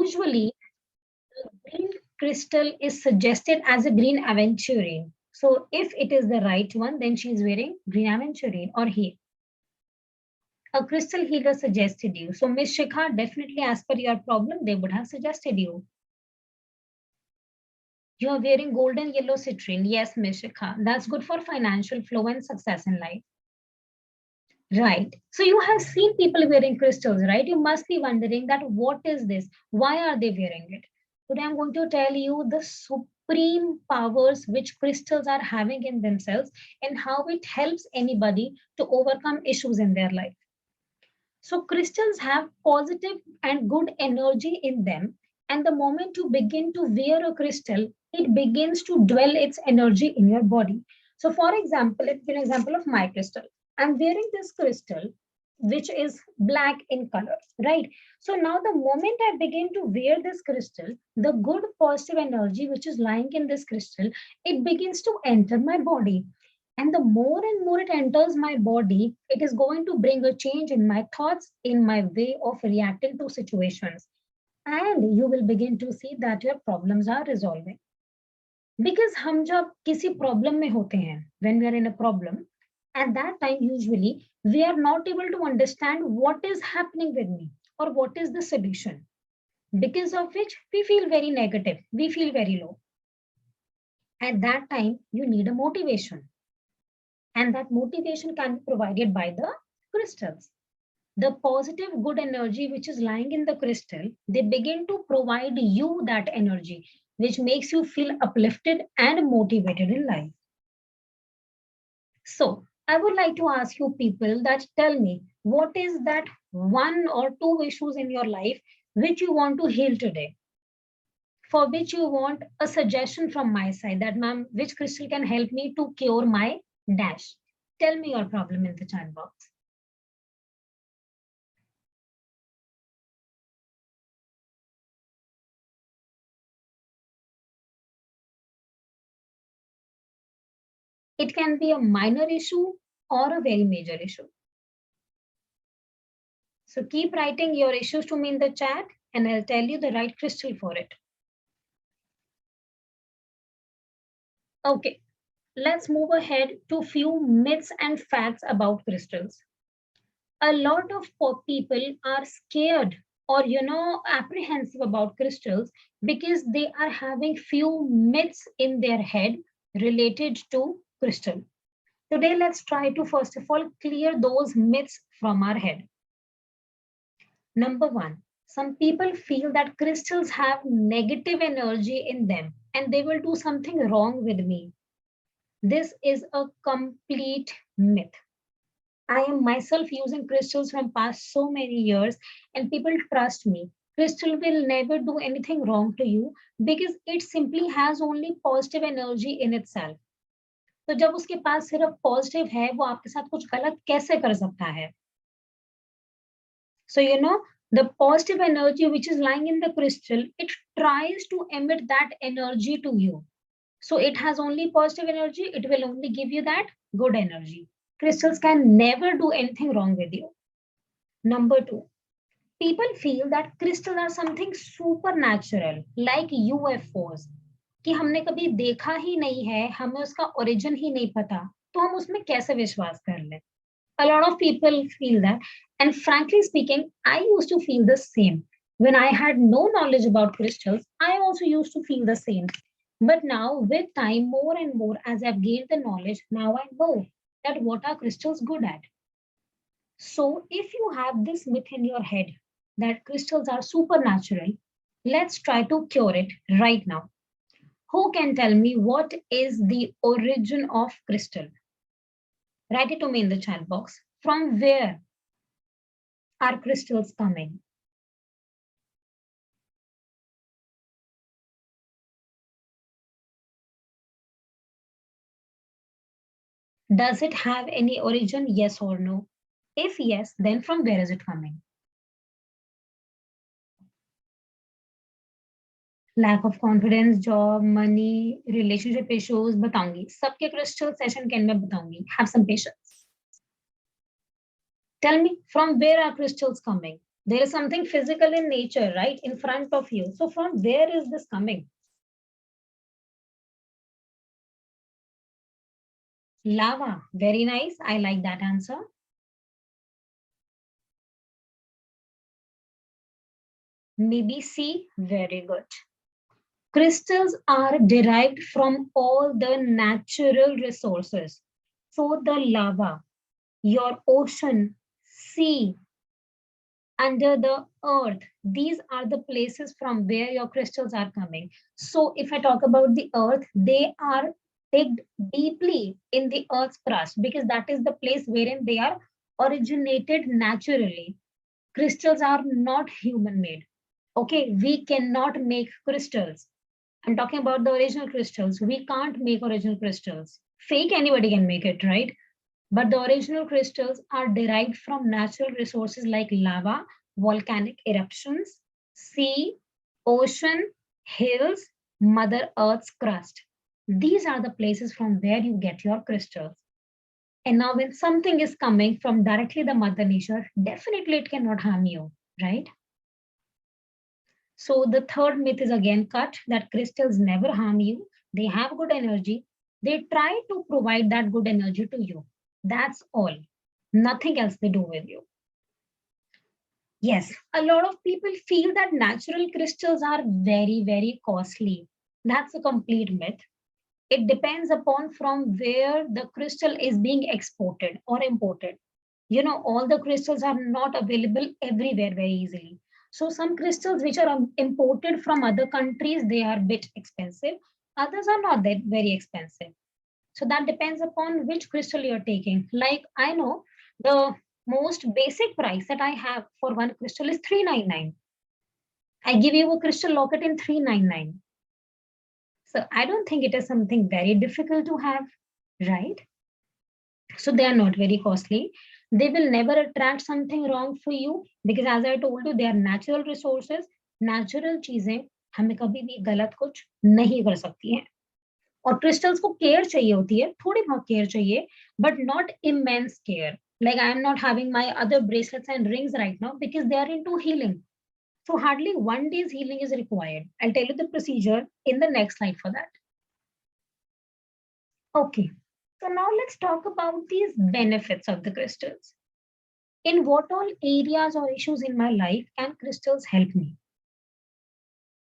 Usually, the green crystal is suggested as a green aventurine. So if it is the right one, then she is wearing green aventurine or he. A crystal healer suggested you. So Miss Shikha, definitely as per your problem, they would have suggested you. You are wearing golden yellow citrine. Yes, Miss Shikha. That's good for financial flow and success in life. Right. So you have seen people wearing crystals, right? You must be wondering that what is this? Why are they wearing it? Today I'm going to tell you the supreme powers which crystals are having in themselves and how it helps anybody to overcome issues in their life. So crystals have positive and good energy in them. And the moment you begin to wear a crystal, it begins to dwell its energy in your body. So for example, let's give an example of my crystal. I'm wearing this crystal, which is black in color, right? So now the moment I begin to wear this crystal, the good positive energy which is lying in this crystal, it begins to enter my body. And the more and more it enters my body, it is going to bring a change in my thoughts, in my way of reacting to situations. And you will begin to see that your problems are resolving. Because हम जब किसी problem में होते हैं, when we are in a problem, at that time usually we are not able to understand what is happening with me or what is the solution. Because of which we feel very negative, we feel very low. At that time, you need a motivation. And that motivation can be provided by the crystals. The positive good energy which is lying in the crystal, they begin to provide you that energy, which makes you feel uplifted and motivated in life. So I would like to ask you people that tell me, what is that one or two issues in your life which you want to heal today? For which you want a suggestion from my side that ma'am, which crystal can help me to cure my dash? Tell me your problem in the chat box. It can be a minor issue or a very major issue. So keep writing your issues to me in the chat and I'll tell you the right crystal for it. Okay, let's move ahead to few myths and facts about crystals. A lot of people are scared or apprehensive about crystals because they are having few myths in their head related to crystal. Today, let's try to first of all clear those myths from our head. Number one, some people feel that crystals have negative energy in them and they will do something wrong with me. This is a complete myth. I am myself using crystals from past so many years and people trust me. Crystal will never do anything wrong to you because it simply has only positive energy in itself. तो जब उसके पास सिर्फ positive है वो आपके साथ कुछ गलत कैसे कर सकता है? So the positive energy which is lying in the crystal, it tries to emit that energy to you. So it has only positive energy, it will only give you that good energy. Crystals can never do anything wrong with you. Number two, people feel that crystals are something supernatural, like UFOs. कि हमने कभी देखा ही नहीं है, हमें उसका origin ही नहीं पता, तो हम उसमें कैसे विश्वास कर लें? A lot of people feel that. And frankly speaking, I used to feel the same. When I had no knowledge about crystals, I also used to feel the same. But now with time, more and more, as I've gained the knowledge, now I know that what are crystals good at. So if you have this myth in your head that crystals are supernatural, let's try to cure it right now. Who can tell me what is the origin of crystal? Write it to me in the chat box. From where are crystals coming? Does it have any origin? Yes or no? If yes, then from where is it coming? Lack of confidence, job, money, relationship issues, बताऊंगी. सबके crystal session के end में बताऊंगी. Have some patience. Tell me, from where are crystals coming? There is something physical in nature, right, in front of you. So from where is this coming? Lava. Very nice. I like that answer. Maybe C. Very good. Crystals are derived from all the natural resources. So the lava, your ocean, sea, under the earth, these are the places from where your crystals are coming. So if I talk about the earth, they are digged deeply in the earth's crust because that is the place wherein they are originated naturally. Crystals are not human made. Okay, we cannot make crystals. I'm talking about the original crystals. We can't make original crystals. Fake, anybody can make it, right? But the original crystals are derived from natural resources like lava, volcanic eruptions, sea, ocean, hills, Mother Earth's crust. These are the places from where you get your crystals. And now when something is coming from directly the Mother Nature, definitely it cannot harm you, right? So the third myth is again cut, that crystals never harm you. They have good energy. They try to provide that good energy to you. That's all. Nothing else they do with you. Yes, a lot of people feel that natural crystals are very, very costly. That's a complete myth. It depends upon from where the crystal is being exported or imported. You know, all the crystals are not available everywhere very easily. So some crystals which are imported from other countries, they are a bit expensive. Others are not that very expensive. So that depends upon which crystal you're taking. Like I know the most basic price that I have for one crystal is 399. I give you a crystal locket in 399. So I don't think it is something very difficult to have, right? So they are not very costly. They will never attract something wrong for you because as I told you, they are natural resources. Natural चीजें हमें कभी भी गलत कुछ नहीं कर सकती हैं. और क्रिस्टल्स को केयर चाहिए होती है, थोड़ी बहुत केयर चाहिए, but not immense care. Like I am not having my other bracelets and rings right now because they are into healing. So hardly 1 day's healing is required. I'll tell you the procedure in the next slide for that. Okay. So now let's talk about these benefits of the crystals. In what all areas or issues in my life can crystals help me?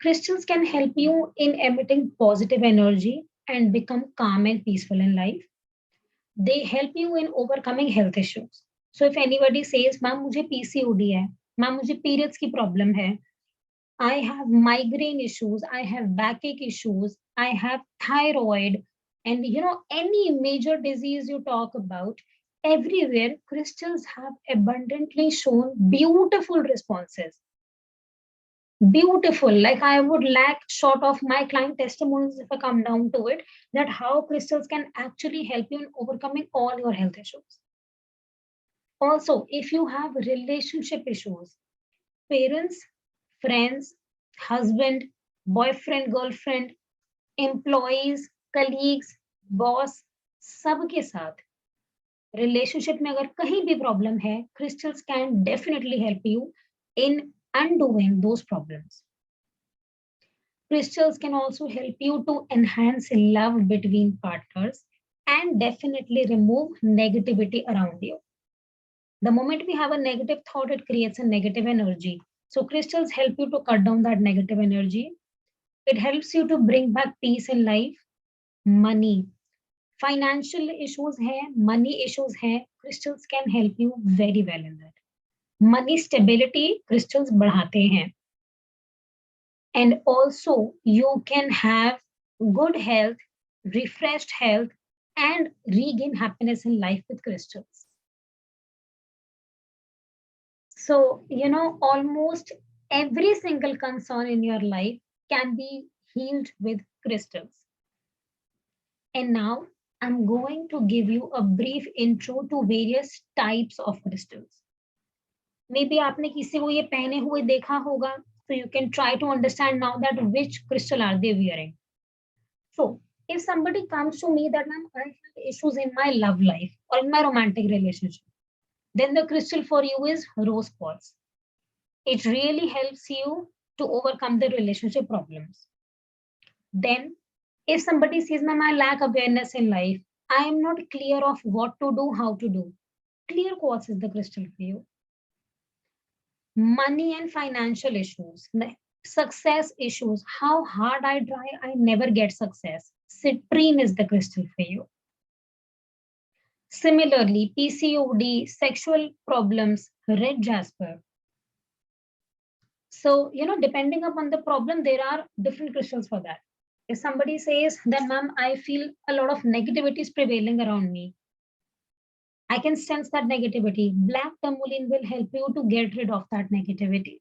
Crystals can help you in emitting positive energy and become calm and peaceful in life. They help you in overcoming health issues. So if anybody says, "Ma'am, मुझे PCOD है, ma'am, मुझे periods की problem है, I have migraine issues, I have backache issues, I have thyroid," and you know, any major disease you talk about, everywhere crystals have abundantly shown beautiful responses. Beautiful. Like I would lack short of my client testimonials if I come down to it, that how crystals can actually help you in overcoming all your health issues. Also, if you have relationship issues, parents, friends, husband, boyfriend, girlfriend, employees, colleagues, boss, सबके साथ relationship में अगर कहीं भी problem है, crystals can definitely help you in undoing those problems. Crystals can also help you to enhance love between partners and definitely remove negativity around you. The moment we have a negative thought, it creates a negative energy. So crystals help you to cut down that negative energy. It helps you to bring back peace in life, money. Financial issues hai, money issues hai, crystals can help you very well in that. Money stability, crystals बढ़ाते हैं. And also you can have good health, refreshed health, and regain happiness in life with crystals. So, you know, almost every single concern in your life can be healed with crystals. And now I'm going to give you a brief intro to various types of crystals. Maybe आपने किसी को ये पहने हुए देखा होगा, so you can try to understand now that which crystal are they wearing. So if somebody comes to me that I have issues in my love life or in my romantic relationship, then the crystal for you is rose quartz. It really helps you to overcome the relationship problems. Then, if somebody says, ma'am, I lack awareness in life, I am not clear of what to do, how to do. Clear quartz is the crystal for you. Money and financial issues, success issues, how hard I try, I never get success. Citrine is the crystal for you. Similarly, PCOD, sexual problems, red jasper. So, depending upon the problem, there are different crystals for that. If somebody says that, ma'am, I feel a lot of negativity is prevailing around me, I can sense that negativity. Black tourmaline will help you to get rid of that negativity.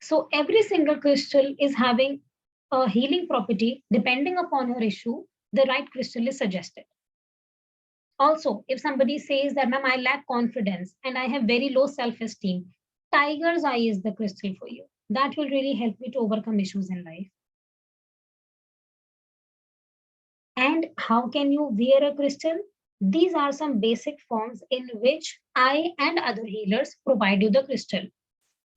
So every single crystal is having a healing property. Depending upon your issue, the right crystal is suggested. Also, if somebody says that, ma'am, I lack confidence and I have very low self-esteem, tiger's eye is the crystal for you. That will really help you to overcome issues in life. And how can you wear a crystal? These are some basic forms in which I and other healers provide you the crystal.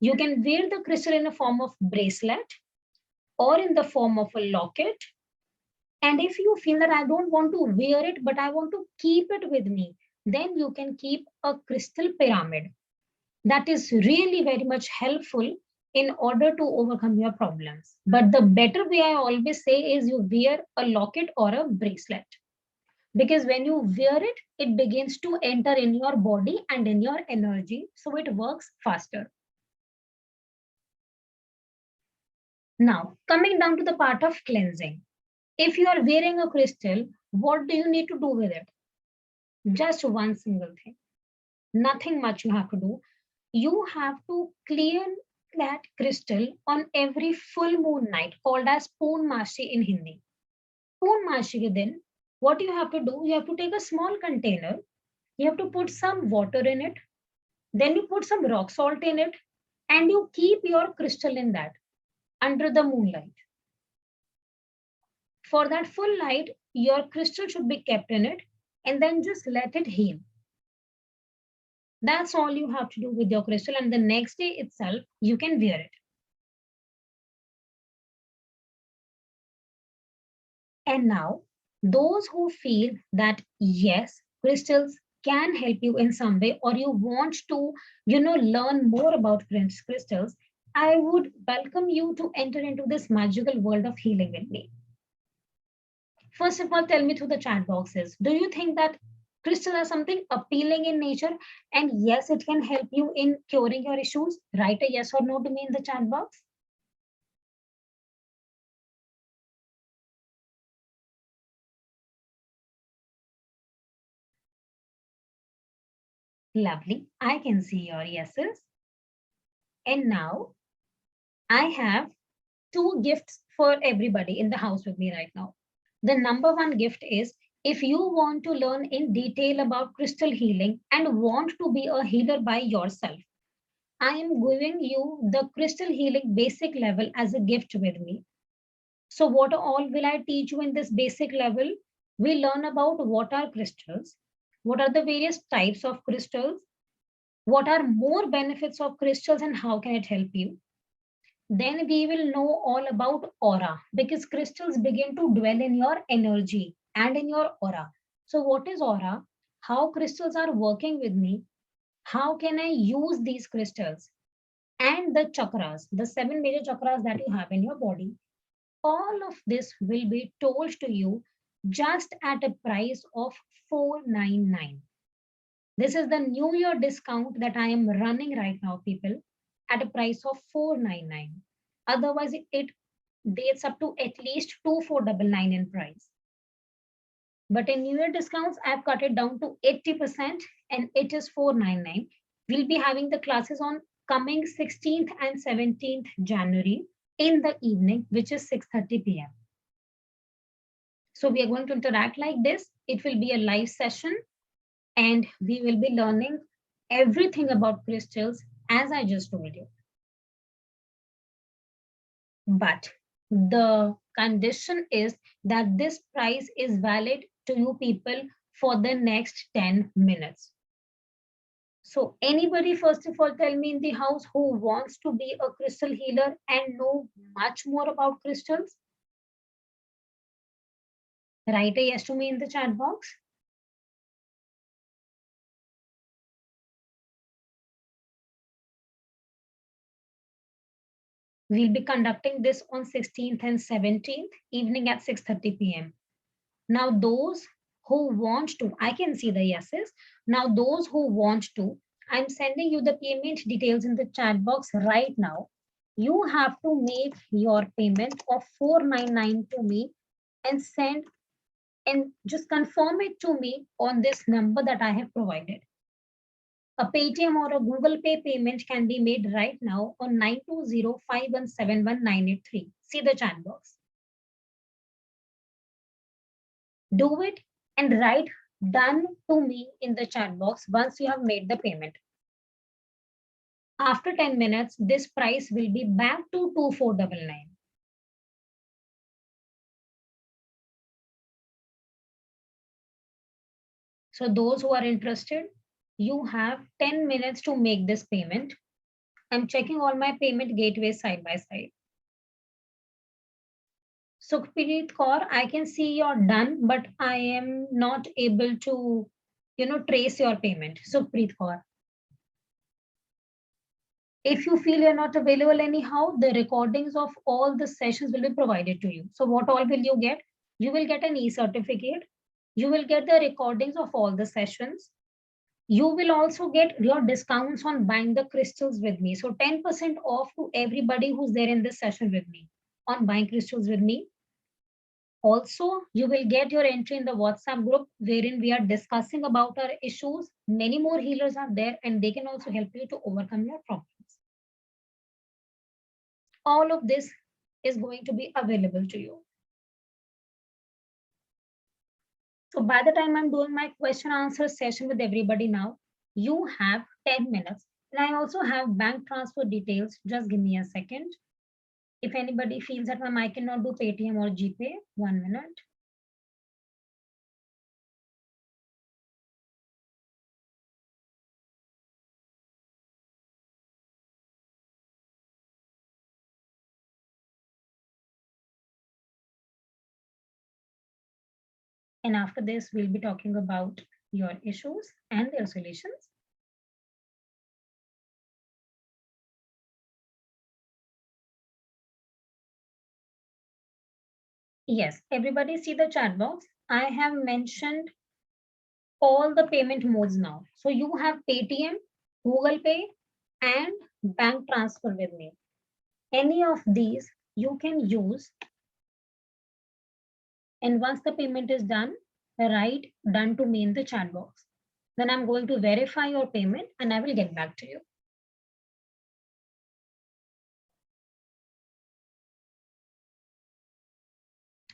You can wear the crystal in a form of bracelet or in the form of a locket. And if you feel that I don't want to wear it, but I want to keep it with me, then you can keep a crystal pyramid. That is really very much helpful in order to overcome your problems. But the better way I always say is you wear a locket or a bracelet. Because when you wear it, it begins to enter in your body and in your energy. So it works faster. Now, coming down to the part of cleansing. If you are wearing a crystal, what do you need to do with it? Just one single thing. Nothing much you have to do. You have to clean that crystal on every full moon night, called as Poonmashi in Hindi. Poonmashi, then, what you have to do, you have to take a small container, you have to put some water in it, then you put some rock salt in it, and you keep your crystal in that under the moonlight. For that full night, your crystal should be kept in it, and then just let it heal. That's all you have to do with your crystal, and the next day itself, you can wear it. And now, those who feel that yes, crystals can help you in some way, or you want to, learn more about crystals, I would welcome you to enter into this magical world of healing with me. First of all, tell me through the chat boxes, do you think that crystal are something appealing in nature? And yes, it can help you in curing your issues. Write a yes or no to me in the chat box. Lovely. I can see your yeses. And now I have two gifts for everybody in the house with me right now. The number one gift is, if you want to learn in detail about crystal healing and want to be a healer by yourself, I am giving you the crystal healing basic level as a gift with me. So what all will I teach you in this basic level? We learn about what are crystals, what are the various types of crystals, what are more benefits of crystals and how can it help you. Then we will know all about aura, because crystals begin to dwell in your energy and in your aura. So what is aura? How crystals are working with me? How can I use these crystals? And the chakras, the 7 major chakras that you have in your body. All of this will be told to you just at a price of 499. This is the New Year discount that I am running right now, people, at a price of 499. Otherwise, it dates up to at least 2499 in price. But in New Year discounts, I've cut it down to 80% and it is 499. We'll be having the classes on coming 16th and 17th January in the evening, which is 6:30 p.m. So we are going to interact like this. It will be a live session and we will be learning everything about crystals as I just told you. But the condition is that this price is valid to you people for the next 10 minutes. So anybody, first of all, tell me in the house who wants to be a crystal healer and know much more about crystals? Write a yes to me in the chat box. We'll be conducting this on 16th and 17th evening at 6:30 p.m. Now those who want to, I can see the yeses. Now those who want to, I'm sending you the payment details in the chat box right now. You have to make your payment of 499 to me and send and just confirm it to me on this number that I have provided. A Paytm or a Google Pay payment can be made right now on 9205171983. See the chat box. Do it and write done to me in the chat box once you have made the payment. After 10 minutes, this price will be back to 2499. So those who are interested, you have 10 minutes to make this payment. I'm checking all my payment gateways side by side. Sukhpreet Kaur, I can see you're done, but I am not able to, trace your payment. Sukhpreet Kaur. If you feel you're not available anyhow, the recordings of all the sessions will be provided to you. So what all will you get? You will get an e-certificate. You will get the recordings of all the sessions. You will also get your discounts on buying the crystals with me. So 10% off to everybody who's there in this session with me on buying crystals with me. Also, you will get your entry in the WhatsApp group wherein we are discussing about our issues. Many more healers are there and they can also help you to overcome your problems. All of this is going to be available to you. So by the time I'm doing my question answer session with everybody now, you have 10 minutes. And I also have bank transfer details. Just give me a second. If anybody feels that I cannot do Paytm or GPay, 1 minute. And after this, we'll be talking about your issues and their solutions. Yes, everybody see the chat box. I have mentioned all the payment modes now. So you have Paytm, Google Pay, and bank transfer with me. Any of these you can use. And once the payment is done, write done to me in the chat box. Then I'm going to verify your payment and I will get back to you.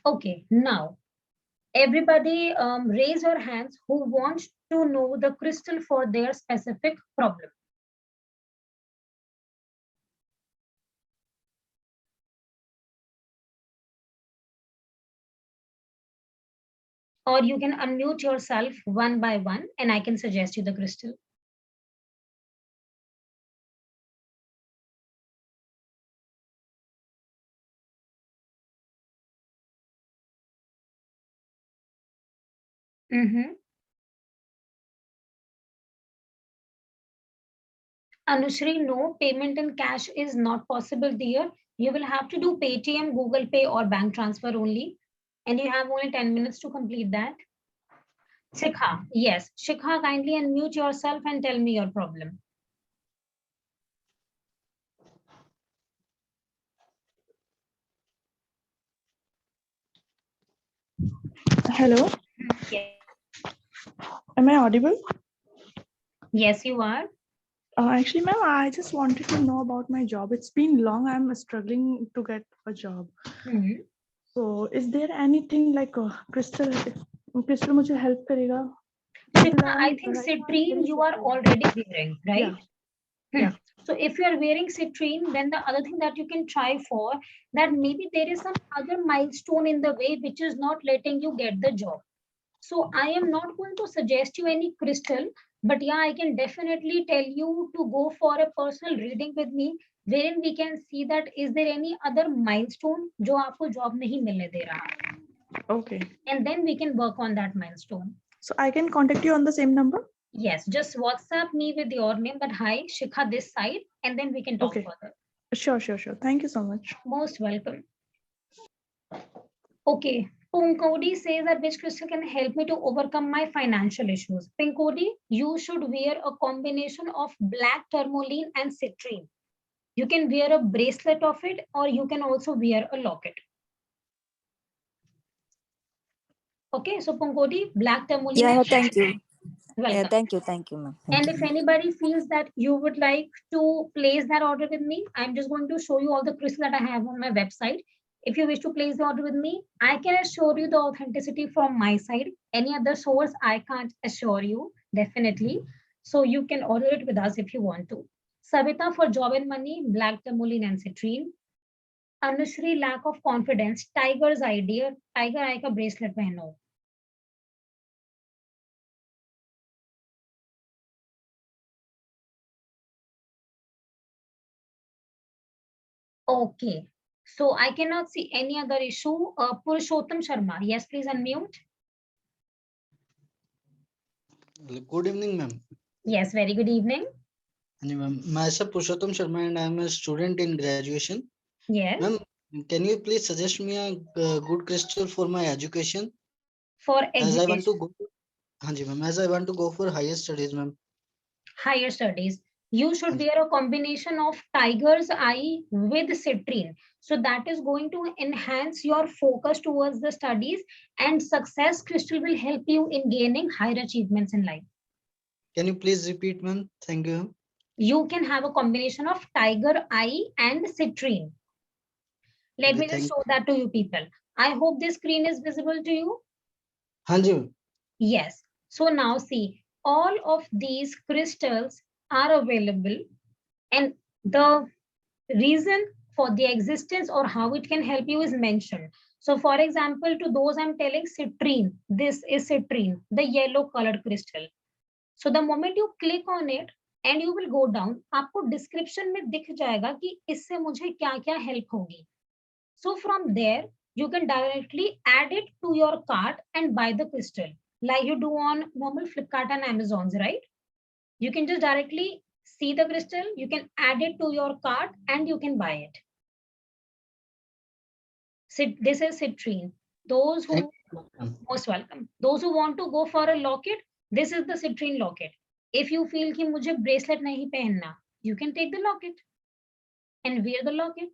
Okay, now everybody raise your hands who wants to know the crystal for their specific problem. Or you can unmute yourself one by one and I can suggest you the crystal. Anushri, no, payment in cash is not possible dear. You will have to do Paytm, Google Pay or bank transfer only. And you have only 10 minutes to complete that. Shikha, yes. Shikha, kindly unmute yourself and tell me your problem. Hello. Yes. Am I audible? Yes, you are. Actually, ma'am, I just wanted to know about my job. It's been long. I'm struggling to get a job. So, is there anything like crystal? Crystal मुझे help करेगा? Shikha, I think citrine you are already wearing, right? Yeah. So if you are wearing citrine, then the other thing that you can try for that maybe there is some other milestone in the way which is not letting you get the job. So I am not going to suggest you any crystal. But yeah, I can definitely tell you to go for a personal reading with me, wherein we can see that is there any other milestone जो आपको job नहीं मिलने दे रहा. Okay. And then we can work on that milestone. So I can contact you on the same number? Yes, just WhatsApp me with your name that hi, Shikha this side, and then we can talk further. Sure. Thank you so much. Most welcome. Okay, Pinkodi says that which crystal can help me to overcome my financial issues. Pinkodi, you should wear a combination of black tourmaline and citrine. You can wear a bracelet of it, or you can also wear a locket. Okay, so Pinkodi, black tourmaline. Yeah, thank you. Welcome. Yeah, thank you, ma'am. And if anybody feels that you would like to place that order with me, I'm just going to show you all the crystals that I have on my website. If you wish to place the order with me, I can assure you the authenticity from my side. Any other source, I can't assure you, definitely. So you can order it with us if you want to. Savita for job and money, black tourmaline and citrine. Anushri, lack of confidence, tiger's idea, tiger eye ka bracelet pehno. Okay, so I cannot see any other issue. Purushottam Sharma, yes, please unmute. Good evening, ma'am. Yes, very good evening. Myself Purushottam Sharma and I am a student in graduation. Yes. Ma'am, can you please suggest me a good crystal for my education? For education. As I want to go, ma'am. As I want to go for higher studies, ma'am. Higher studies. You should wear a combination of tiger's eye with citrine. So that is going to enhance your focus towards the studies, and success crystal will help you in gaining higher achievements in life. Can you please repeat, ma'am? Thank you. You can have a combination of tiger eye and citrine. Let me just show that to you people. I hope this screen is visible to you. Hanji. Yes. So now see, all of these crystals are available, and the reason for the existence or how it can help you is mentioned. So for example, to those I'm telling citrine, this is citrine, the yellow colored crystal. So the moment you click on it and you will go down, आपको description में दिख जाएगा कि इससे मुझे क्या-क्या help होगी. So from there, you can directly add it to your cart and buy the crystal, like you do on normal Flipkart and Amazons, right? You can just directly see the crystal, you can add it to your cart and you can buy it. This is citrine. Those who, most welcome. Those who want to go for a locket, this is the citrine locket. If you feel कि मुझे bracelet नहीं पहनना, you can take the locket and wear the locket.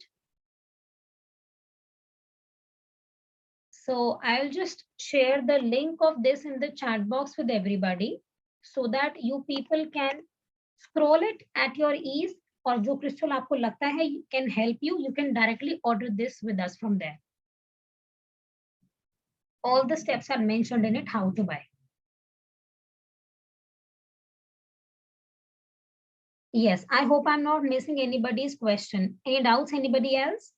So I'll just share the link of this in the chat box with everybody so that you people can scroll it at your ease, और जो crystal आपको लगता है can help you, you can directly order this with us from there. All the steps are mentioned in it, how to buy. Yes, I hope I'm not missing anybody's question. Any doubts, anybody else?